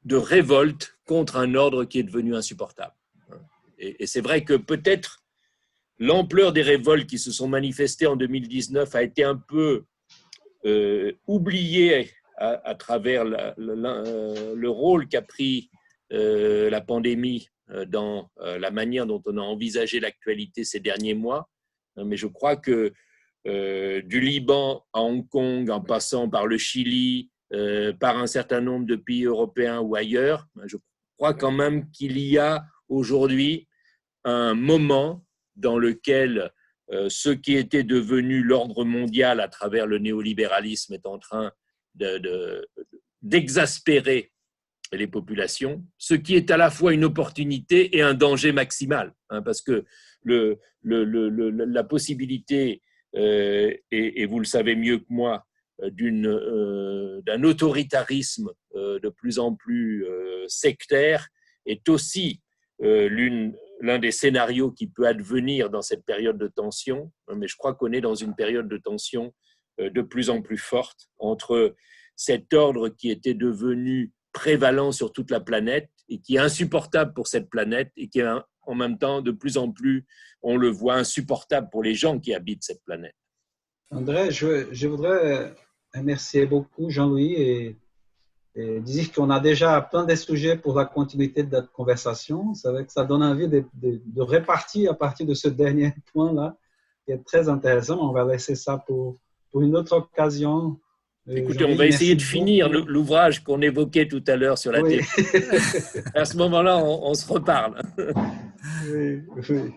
de révolte contre un ordre qui est devenu insupportable. Et c'est vrai que peut-être l'ampleur des révoltes qui se sont manifestées en 2019 a été un peu oubliée à travers le rôle qu'a pris la pandémie dans la manière dont on a envisagé l'actualité ces derniers mois. Mais je crois que du Liban à Hong Kong, en passant par le Chili, par un certain nombre de pays européens ou ailleurs, je crois quand même qu'il y a aujourd'hui un moment dans lequel ce qui était devenu l'ordre mondial à travers le néolibéralisme est en train d'exaspérer les populations, ce qui est à la fois une opportunité et un danger maximal, parce que la possibilité, et vous le savez mieux que moi, d'un autoritarisme de plus en plus sectaire est aussi l'une l'un des scénarios qui peut advenir dans cette période de tension, mais je crois qu'on est dans une période de tension de plus en plus forte entre cet ordre qui était devenu prévalent sur toute la planète et qui est insupportable pour cette planète et qui est en même temps de plus en plus, on le voit, insupportable pour les gens qui habitent cette planète. André, je voudrais remercier beaucoup Jean-Louis et dire qu'on a déjà plein de sujets pour la continuité de notre conversation. C'est vrai que ça donne envie de répartir à partir de ce dernier point-là, qui est très intéressant. On va laisser ça pour une autre occasion. Écoutez, on va essayer de finir l'ouvrage qu'on évoquait tout à l'heure sur la télé. À ce moment-là, on se reparle. Oui, oui.